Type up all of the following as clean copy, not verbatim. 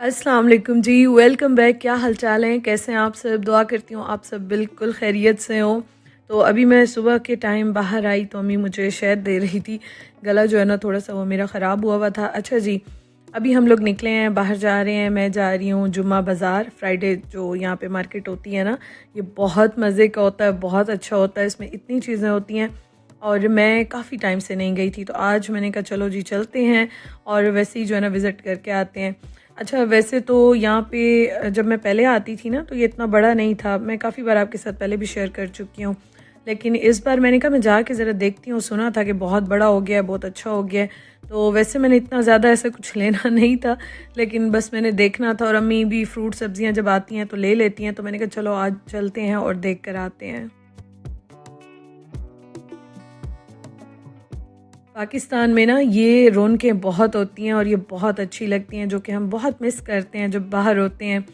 अस्सलाम वालेकुम जी, welcome back. क्या हालचाल हैं, कैसे हैं आप सब? दुआ करती हूँ आप सब बिल्कुल खैरियत से हो। तो अभी मैं सुबह के टाइम बाहर आई तो अम्मी मुझे शहद दे रही थी। गला जो है ना थोड़ा सा वो मेरा ख़राब हुआ था। अच्छा जी, अभी हम लोग निकले हैं, बाहर जा रहे हैं। मैं जा रही हूँ जुम्मा बाज़ार। फ्राइडे जो यहाँ पे मार्केट होती है ना, ये बहुत मज़े का होता है, बहुत अच्छा होता है। इसमें इतनी चीज़ें होती हैं और मैं काफ़ी टाइम से नहीं गई थी, तो आज मैंने कहा चलो जी चलते हैं और वैसे ही जो है ना विज़िट करके आते हैं। अच्छा, वैसे तो यहाँ पे जब मैं पहले आती थी ना तो ये इतना बड़ा नहीं था। मैं काफ़ी बार आपके साथ पहले भी शेयर कर चुकी हूँ, लेकिन इस बार मैंने कहा मैं जाके ज़रा देखती हूँ। सुना था कि बहुत बड़ा हो गया है, बहुत अच्छा हो गया है। तो वैसे मैंने इतना ज़्यादा ऐसा कुछ लेना नहीं था, लेकिन बस मैंने देखना था और अम्मी भी फ्रूट सब्जियाँ जब आती हैं तो ले लेती हैं, तो मैंने कहा चलो आज चलते हैं और देख कर आते हैं। पाकिस्तान में ना ये रौनकें बहुत होती हैं और ये बहुत अच्छी लगती हैं, जो कि हम बहुत मिस करते हैं जब बाहर होते हैं।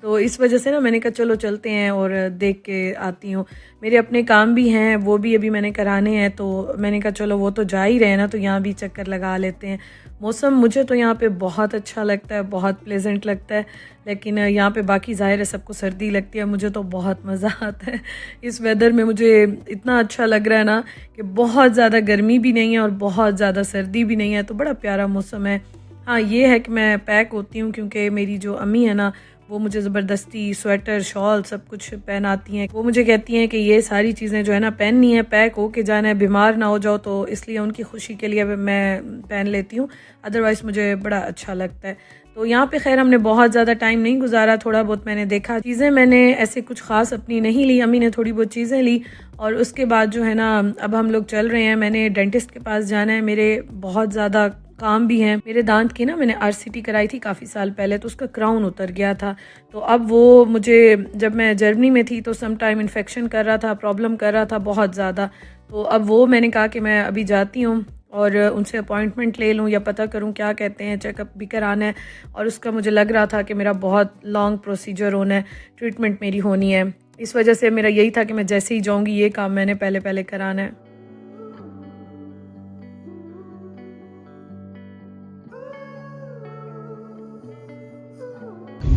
तो इस वजह से ना मैंने कहा चलो चलते हैं और देख के आती हूँ। मेरे अपने काम भी हैं, वो भी अभी मैंने कराने हैं, तो मैंने कहा चलो वो तो जा ही रहे हैं ना, तो यहाँ भी चक्कर लगा लेते हैं। मौसम मुझे तो यहाँ पे बहुत अच्छा लगता है, बहुत प्लेजेंट लगता है, लेकिन यहाँ पे बाकी ज़ाहिर है सबको सर्दी लगती है, मुझे तो बहुत मज़ा आता है। इस वेदर में मुझे इतना अच्छा लग रहा है ना कि बहुत ज़्यादा गर्मी भी नहीं है और बहुत ज़्यादा सर्दी भी नहीं है, तो बड़ा प्यारा मौसम है। हाँ, ये है कि मैं पैक होती हूँ क्योंकि मेरी जो अम्मी है ना, वो मुझे ज़बरदस्ती स्वेटर शॉल सब कुछ पहनाती हैं। वो मुझे कहती हैं कि ये सारी चीज़ें जो है ना पहननी है, पैक हो के जाना है, बीमार ना हो जाओ, तो इसलिए उनकी खुशी के लिए मैं पहन लेती हूँ। अदरवाइज़ मुझे बड़ा अच्छा लगता है। तो यहाँ पे खैर हमने बहुत ज़्यादा टाइम नहीं गुजारा, थोड़ा बहुत मैंने देखा। चीज़ें मैंने ऐसे कुछ ख़ास अपनी नहीं ली, अम्मी ने थोड़ी बहुत चीज़ें ली और उसके बाद जो है ना अब हम लोग चल रहे हैं। मैंने डेंटिस्ट के पास जाना है, मेरे बहुत ज़्यादा काम भी हैं। मेरे दांत की ना मैंने आरसीटी कराई थी काफ़ी साल पहले, तो उसका क्राउन उतर गया था। तो अब वो मुझे, जब मैं जर्मनी में थी तो सम टाइम इन्फेक्शन कर रहा था, प्रॉब्लम कर रहा था बहुत ज़्यादा। तो अब वो मैंने कहा कि मैं अभी जाती हूँ और उनसे अपॉइंटमेंट ले लूँ या पता करूँ क्या कहते हैं, चेकअप भी कराना है। और उसका मुझे लग रहा था कि मेरा बहुत लॉन्ग प्रोसीजर होना है, ट्रीटमेंट मेरी होनी है। इस वजह से मेरा यही था कि मैं जैसे ही जाऊँगी ये काम मैंने पहले पहले कराना है।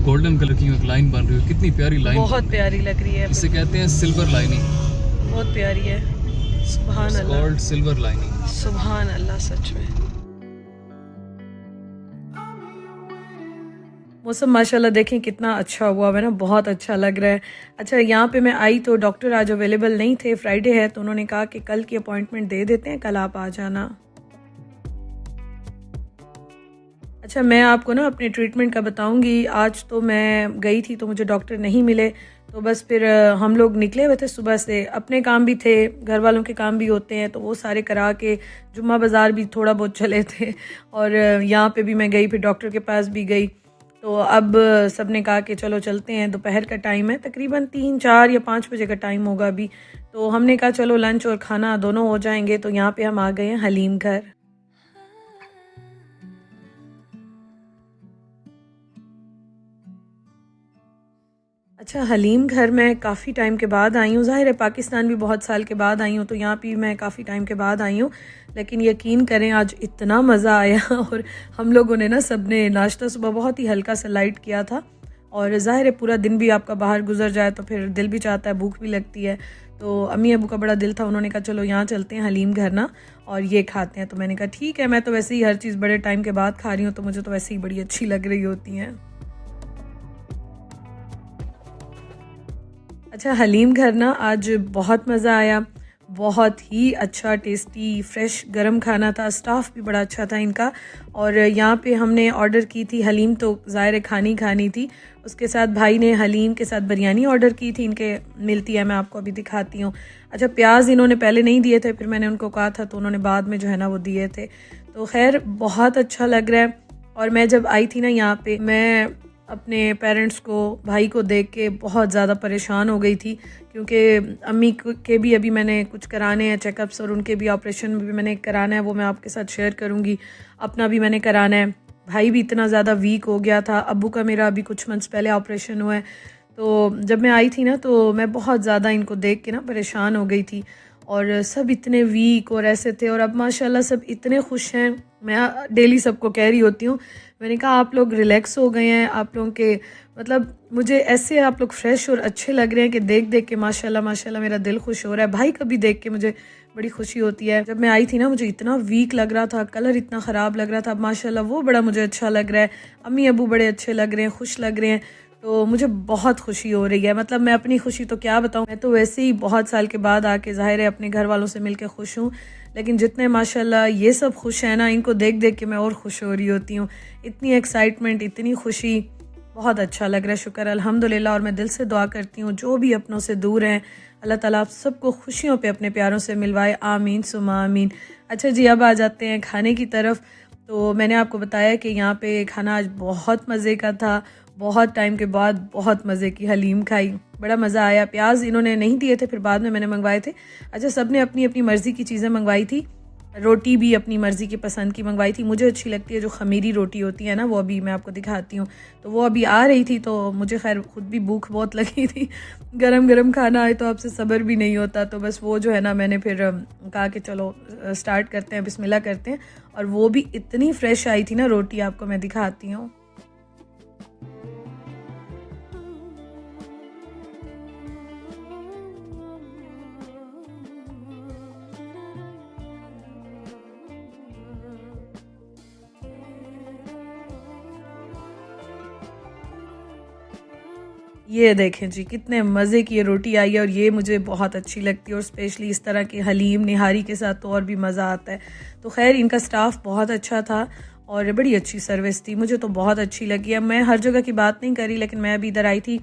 गोल्डन कलर की एक लाइन बन रही है, कितनी प्यारी लाइन बहुत प्यारी लग रही है, इसे कहते हैं सिल्वर लाइनिंग। बहुत प्यारी है। सुभान अल्लाह, कॉल्ड सिल्वर लाइनिंग। सुभान अल्लाह, सच में। मौसम माशाल्लाह देखें कितना अच्छा हुआ है ना, बहुत अच्छा लग रहा है। अच्छा, यहाँ पे मैं आई तो डॉक्टर आज अवेलेबल नहीं थे, फ्राइडे है, तो उन्होंने कहा कि कल की अपॉइंटमेंट दे देते हैं, कल आप आ जाना। अच्छा, मैं आपको ना अपने ट्रीटमेंट का बताऊंगी। आज तो मैं गई थी तो मुझे डॉक्टर नहीं मिले, तो बस फिर हम लोग निकले हुए थे सुबह से। अपने काम भी थे, घर वालों के काम भी होते हैं, तो वो सारे करा के जुम्मा बाज़ार भी थोड़ा बहुत चले थे और यहाँ पे भी मैं गई, फिर डॉक्टर के पास भी गई। तो अब सब ने कहा कि चलो चलते हैं। दोपहर का टाइम है, तकरीबन 3 4 या 5 बजे का टाइम होगा अभी। तो हमने कहा चलो लंच और खाना दोनों हो जाएंगे। तो यहाँ पे हम आ गए हैं हलीम घर। अच्छा, हलीम घर मैं काफ़ी टाइम के बाद आई हूँ। ज़ाहिर है पाकिस्तान भी बहुत साल के बाद आई हूँ, तो यहाँ भी मैं काफ़ी टाइम के बाद आई हूँ, लेकिन यकीन करें आज इतना मज़ा आया और हम लोगों ने ना सब ने नाश्ता सुबह बहुत ही हल्का सा लाइट किया था। और ज़ाहिर है पूरा दिन भी आपका बाहर गुजर जाए तो फिर दिल भी चाहता है, भूख भी लगती है। तो अम्मी अबू का बड़ा दिल था, उन्होंने कहा चलो यहाँ चलते हैं हलीम घर ना और ये खाते हैं। तो मैंने कहा ठीक है, मैं तो वैसे ही हर चीज़ बड़े टाइम के बाद खा रही हूँ, तो मुझे तो वैसे ही बड़ी अच्छी लग रही होती हैं। अच्छा, हलीम घर ना आज बहुत मज़ा आया, बहुत ही अच्छा टेस्टी फ्रेश गरम खाना था। स्टाफ भी बड़ा अच्छा था इनका। और यहाँ पे हमने ऑर्डर की थी हलीम, तो ज़ाहिर है खानी खानी थी। उसके साथ भाई ने हलीम के साथ बिरयानी ऑर्डर की थी, इनके मिलती है, मैं आपको अभी दिखाती हूँ। अच्छा, प्याज इन्होंने पहले नहीं दिए थे, फिर मैंने उनको कहा था तो उन्होंने बाद में जो है ना वो दिए थे। तो खैर बहुत अच्छा लग रहा है। और मैं जब आई थी ना यहाँ पे, मैं अपने पेरेंट्स को, भाई को देख के बहुत ज़्यादा परेशान हो गई थी, क्योंकि अम्मी के भी अभी मैंने कुछ कराने हैं चेकअप्स, और उनके भी ऑपरेशन भी मैंने कराना है, वो मैं आपके साथ शेयर करूँगी। अपना भी मैंने कराना है। भाई भी इतना ज़्यादा वीक हो गया था। अब्बू का मेरा अभी कुछ मंथ्स पहले ऑपरेशन हुआ है। तो जब मैं आई थी ना तो मैं बहुत ज़्यादा इनको देख के ना परेशान हो गई थी, और सब इतने वीक और ऐसे थे, और अब माशाल्लाह सब इतने खुश हैं। मैं डेली सबको कह रही होती हूँ, मैंने कहा आप लोग रिलैक्स हो गए हैं, आप लोगों के मतलब मुझे ऐसे आप लोग फ्रेश और अच्छे लग रहे हैं कि देख देख के माशाल्लाह माशाल्लाह मेरा दिल खुश हो रहा है। भाई का भी देख के मुझे बड़ी खुशी होती है। जब मैं आई थी ना मुझे इतना वीक लग रहा था, कलर इतना ख़राब लग रहा था, अब माशाल्लाह वो बड़ा मुझे अच्छा लग रहा है, अम्मी अबू बड़े अच्छे लग रहे हैं, खुश लग रहे हैं, तो मुझे बहुत खुशी हो रही है। मतलब मैं अपनी खुशी तो क्या बताऊँ, मैं तो वैसे ही बहुत साल के बाद आके ज़ाहिर है अपने घर वालों से मिल के खुश हूँ, लेकिन जितने माशाल्लाह ये सब खुश हैं ना, इनको देख देख के मैं और खुश हो रही होती हूँ। इतनी एक्साइटमेंट, इतनी खुशी, बहुत अच्छा लग रहा है। शुक्र अल्हम्दुलिल्लाह। और मैं दिल से दुआ करती हूँ जो भी अपनों से दूर हैं, अल्लाह ताला आप सबको खुशियों पे अपने प्यारों से मिलवाए, आमीन सुमा आमीन। अच्छा जी, अब आ जाते हैं खाने की तरफ। तो मैंने आपको बताया कि यहाँ पे खाना आज बहुत मज़े का था, बहुत टाइम के बाद बहुत मज़े की हलीम खाई, बड़ा मज़ा आया। प्याज इन्होंने नहीं दिए थे, फिर बाद में मैंने मंगवाए थे। अच्छा, सब ने अपनी अपनी मर्ज़ी की चीज़ें मंगवाई थी, रोटी भी अपनी मर्ज़ी की पसंद की मंगवाई थी। मुझे अच्छी लगती है जो ख़मीरी रोटी होती है ना, वो अभी मैं आपको दिखाती हूँ। तो वो अभी आ रही थी, तो मुझे खैर खुद भी भूख बहुत लगी थी, गरम गरम खाना आए तो आपसे सब्र भी नहीं होता। तो बस वो जो है ना, मैंने फिर कहा कि चलो स्टार्ट करते हैं, बिस्मिल्लाह करते हैं। और वो भी इतनी फ्रेश आई थी ना रोटी, आपको मैं दिखाती हूँ। ये देखें जी, कितने मज़े की ये रोटी आई है, और ये मुझे बहुत अच्छी लगती है, और स्पेशली इस तरह की हलीम निहारी के साथ तो और भी मज़ा आता है। तो खैर इनका स्टाफ बहुत अच्छा था और बड़ी अच्छी सर्विस थी, मुझे तो बहुत अच्छी लगी है। मैं हर जगह की बात नहीं करी, लेकिन मैं अभी इधर आई थी,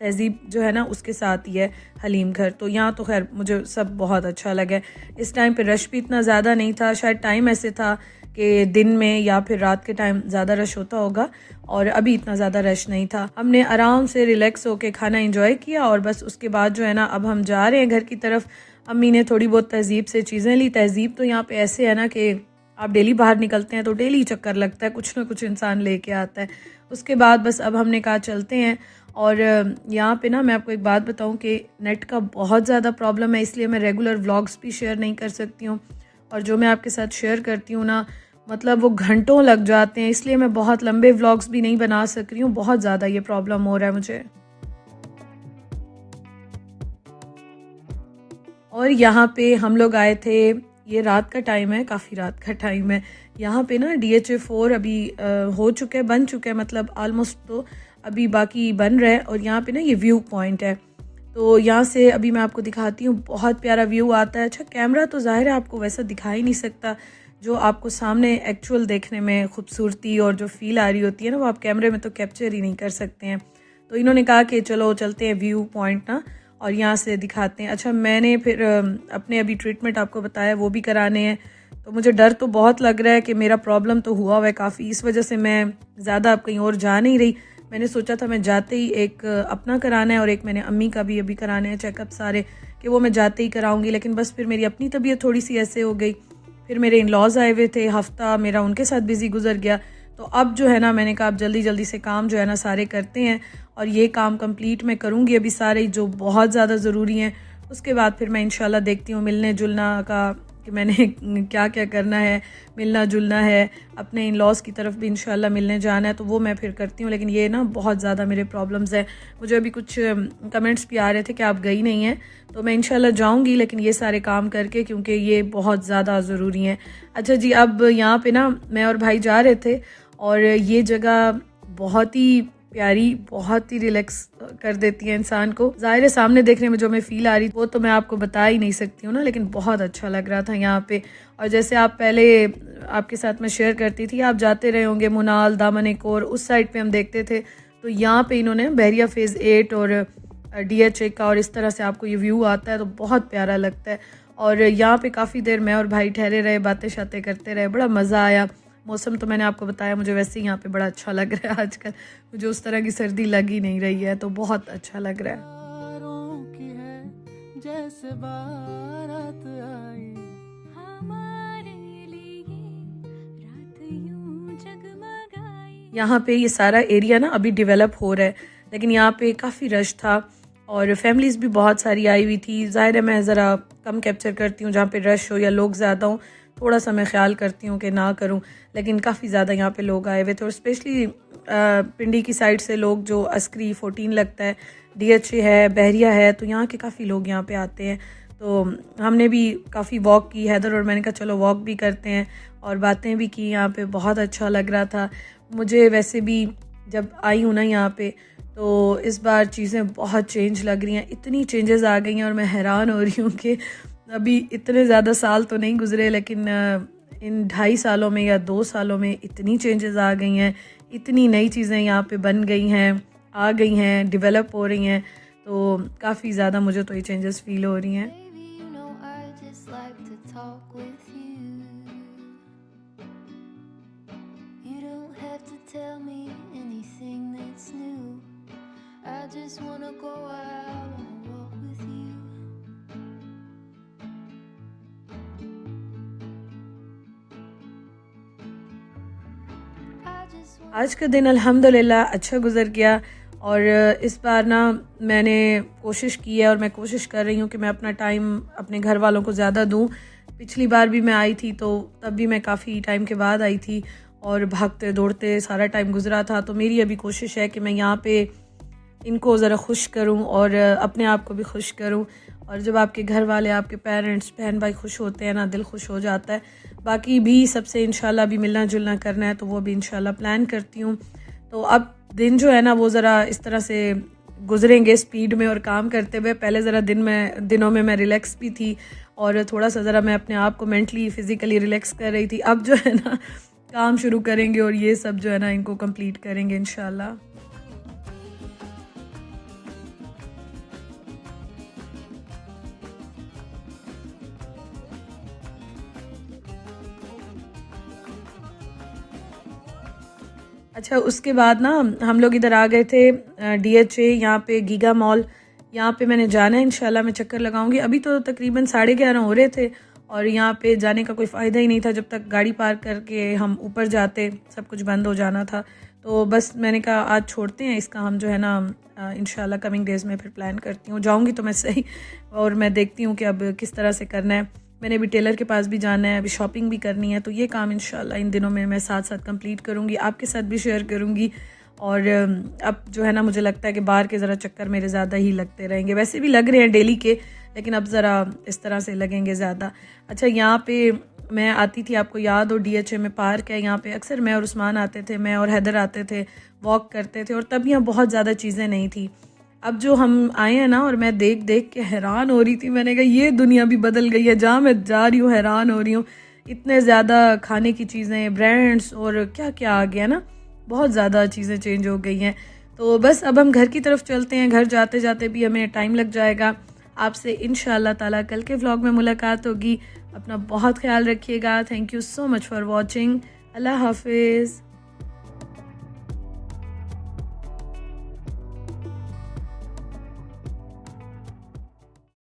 तहज़ीब जो है ना उसके साथ ही है हलीम घर, तो यहाँ तो खैर मुझे सब बहुत अच्छा लगा। इस टाइम पे रश भी इतना ज़्यादा नहीं था, शायद टाइम ऐसे था कि दिन में या फिर रात के टाइम ज़्यादा रश होता होगा, और अभी इतना ज़्यादा रश नहीं था। हमने आराम से रिलैक्स होके खाना एंजॉय किया, और बस उसके बाद जो है ना, अब हम जा रहे हैं घर की तरफ। अम्मी ने थोड़ी बहुत तहज़ीब से चीज़ें ली। तहज़ीब तो यहाँ पे ऐसे है ना कि आप डेली बाहर निकलते हैं तो डेली चक्कर लगता है, कुछ ना कुछ इंसान लेके आता है। उसके बाद बस अब हमने कहा चलते हैं। और यहाँ पे ना मैं आपको एक बात बताऊँ कि नेट का बहुत ज़्यादा प्रॉब्लम है, इसलिए मैं रेगुलर व्लॉग्स भी शेयर नहीं कर सकती हूँ, और जो मैं आपके साथ शेयर करती हूँ ना, मतलब वो घंटों लग जाते हैं, इसलिए मैं बहुत लंबे व्लॉग्स भी नहीं बना सक रही हूँ। बहुत ज़्यादा ये प्रॉब्लम हो रहा है मुझे। और यहाँ पे हम लोग आए थे, ये रात का टाइम है, काफ़ी रात का टाइम है। यहाँ पे ना DHA 4 अभी हो चुका है, बन चुका है, मतलब आलमोस्ट, तो अभी बाकी बन रहा है। और यहाँ पे ना ये व्यू पॉइंट है, तो यहाँ से अभी मैं आपको दिखाती हूँ, बहुत प्यारा व्यू आता है। अच्छा, कैमरा तो ज़ाहिर है आपको वैसा दिखा ही नहीं सकता, जो आपको सामने एक्चुअल देखने में खूबसूरती और जो फील आ रही होती है ना, वो आप कैमरे में तो कैप्चर ही नहीं कर सकते हैं। तो इन्होंने कहा कि चलो चलते हैं व्यू पॉइंट ना, और यहाँ से दिखाते हैं। अच्छा, मैंने फिर अपने अभी ट्रीटमेंट आपको बताया, वो भी कराने हैं। तो मुझे डर तो बहुत लग रहा है कि मेरा प्रॉब्लम तो हुआ हुआ है काफ़ी, इस वजह से मैं ज़्यादा अब कहीं और जा नहीं रही। मैंने सोचा था मैं जाते ही एक अपना कराना है, और एक मैंने अम्मी का भी अभी कराने हैं चेकअप सारे, कि वो मैं जाते ही कराऊंगी। लेकिन बस फिर मेरी अपनी तबीयत थोड़ी सी ऐसे हो गई, फिर मेरे इन लॉज आए हुए थे, हफ्ता मेरा उनके साथ बिज़ी गुजर गया। तो अब जो है ना, मैंने कहा अब जल्दी जल्दी से काम जो है ना सारे करते हैं, और ये काम कंप्लीट मैं करूँगी अभी सारे जो बहुत ज़्यादा ज़रूरी हैं। उसके बाद फिर मैं इंशाल्लाह देखती हूँ मिलने जुलना का, कि मैंने क्या क्या करना है, मिलना जुलना है, अपने इन लॉज की तरफ भी इंशाल्लाह मिलने जाना है, तो वो मैं फिर करती हूँ। लेकिन ये ना बहुत ज़्यादा मेरे प्रॉब्लम्स हैं। मुझे अभी कुछ कमेंट्स भी आ रहे थे कि आप गई नहीं हैं, तो मैं इंशाल्लाह जाऊँगी, लेकिन ये सारे काम करके, क्योंकि ये बहुत ज़्यादा ज़रूरी हैं। अच्छा जी, अब यहाँ पे ना मैं और भाई जा रहे थे, और ये जगह बहुत ही प्यारी, बहुत ही रिलैक्स कर देती है इंसान को। ज़ाहिर है सामने देखने में जो मैं फील आ रही वो तो मैं आपको बता ही नहीं सकती हूँ ना, लेकिन बहुत अच्छा लग रहा था यहाँ पे। और जैसे आप पहले आपके साथ मैं शेयर करती थी, आप जाते रहे होंगे मुनाल, दामन कोर, उस साइड पे हम देखते थे, तो यहाँ पे इन्होंने बहरिया फेज़ 8 और DHA का, और इस तरह से आपको ये व्यू आता है, तो बहुत प्यारा लगता है। और यहाँ पे काफ़ी देर मैं और भाई ठहरे रहे, बातें शातें करते रहे, बड़ा मज़ा आया। मौसम तो मैंने आपको बताया, मुझे वैसे ही यहाँ पे बड़ा अच्छा लग रहा है आजकल, मुझे उस तरह की सर्दी लग ही नहीं रही है, तो बहुत अच्छा लग रहा है। जैसे बारात आई हमारे लिए रात यूं जगमगाई। यहाँ पे ये सारा एरिया ना अभी डेवलप हो रहा है, लेकिन यहाँ पे काफ़ी रश था, और फैमिलीज़ भी बहुत सारी आई हुई थी। ज़ाहिर है मैं ज़रा कम कैप्चर करती हूँ जहाँ पे रश हो या लोग ज़्यादा हों, थोड़ा सा मैं ख्याल करती हूँ कि ना करूँ, लेकिन काफ़ी ज़्यादा यहाँ पे लोग आए हुए थे और स्पेशली पिंडी की साइड से लोग, जो अस्करी 14 लगता है, DHA है, बहरिया है, तो यहाँ के काफ़ी लोग यहाँ पे आते हैं। तो हमने भी काफ़ी वॉक की, हैदर और मैंने कहा चलो वॉक भी करते हैं और बातें भी की यहाँ पे। बहुत अच्छा लग रहा था मुझे। वैसे भी जब आई हूँ ना यहाँ पे, तो इस बार चीज़ें बहुत चेंज लग रही हैं, इतनी चेंजेस आ गई हैं और मैं हैरान हो रही हूँ कि अभी इतने ज़्यादा साल तो नहीं गुज़रे, लेकिन इन 2.5 सालों में या 2 सालों में इतनी चेंजेस आ गई हैं, इतनी नई चीज़ें यहाँ पे बन गई हैं, आ गई हैं, डेवलप हो रही हैं। तो काफ़ी ज़्यादा मुझे तो ये चेंजेस फ़ील हो रही हैं। आज का दिन अल्हम्दुलिल्लाह अच्छा गुज़र गया और इस बार ना मैंने कोशिश की है और मैं कोशिश कर रही हूँ कि मैं अपना टाइम अपने घर वालों को ज़्यादा दूँ। पिछली बार भी मैं आई थी तो तब भी मैं काफ़ी टाइम के बाद आई थी और भागते दौड़ते सारा टाइम गुज़रा था। तो मेरी अभी कोशिश है कि मैं यहाँ पे इनको ज़रा खुश करूँ और अपने आप को भी खुश करूँ। और जब आपके घर वाले, आपके पेरेंट्स, बहन भाई खुश होते हैं ना, दिल खुश हो जाता है। बाकी भी सबसे इंशाल्लाह भी मिलना जुलना करना है, तो वो भी इंशाल्लाह प्लान करती हूँ। तो अब दिन जो है ना वो ज़रा इस तरह से गुजरेंगे स्पीड में और काम करते हुए। पहले ज़रा दिनों में मैं रिलैक्स भी थी और थोड़ा सा ज़रा मैं अपने आप को मेंटली फ़िज़िकली रिलैक्स कर रही थी। अब जो है ना काम शुरू करेंगे और ये सब जो है ना इनको कंप्लीट करेंगे इंशाल्लाह। अच्छा, उसके बाद ना हम लोग इधर आ गए थे DHA, यहाँ पे गीगा मॉल, यहाँ पे मैंने जाना है इंशाल्लाह। मैं चक्कर लगाऊंगी। अभी तो तकरीबन 11:30 हो रहे थे और यहाँ पे जाने का कोई फ़ायदा ही नहीं था। जब तक गाड़ी पार्क करके हम ऊपर जाते सब कुछ बंद हो जाना था। तो बस मैंने कहा आज छोड़ते हैं इसका, हम जो है ना इंशाल्लाह कमिंग डेज़ में फिर प्लान करती हूँ। जाऊँगी तो मैं सही, और मैं देखती हूँ कि अब किस तरह से करना है। मैंने अभी टेलर के पास भी जाना है, अभी शॉपिंग भी करनी है। तो ये काम इंशाल्लाह इन दिनों में मैं साथ साथ कंप्लीट करूँगी, आपके साथ भी शेयर करूँगी। और अब जो है ना मुझे लगता है कि बाहर के ज़रा चक्कर मेरे ज़्यादा ही लगते रहेंगे। वैसे भी लग रहे हैं डेली के, लेकिन अब ज़रा इस तरह से लगेंगे ज़्यादा। अच्छा, यहाँ पे मैं आती थी, आपको याद हो, DHA में पार्क है, यहाँ पे अक्सर मैं और उस्मान आते थे, मैं और हैदर आते थे, वॉक करते थे। और तब यहाँ बहुत ज़्यादा चीज़ें नहीं थी। अब जो हम आए हैं ना, और मैं देख देख के हैरान हो रही थी। मैंने कहा ये दुनिया भी बदल गई है। जहाँ मैं जा रही हूँ हैरान हो रही हूँ, इतने ज़्यादा खाने की चीज़ें, ब्रांड्स और क्या क्या आ गया ना, बहुत ज़्यादा चीज़ें चेंज हो गई हैं। तो बस अब हम घर की तरफ चलते हैं। घर जाते जाते भी हमें टाइम लग जाएगा। आपसे इंशाल्लाह ताला कल के व्लॉग में मुलाकात होगी। अपना बहुत ख्याल रखिएगा। Thank you so much for watching. अल्लाह हाफिज़।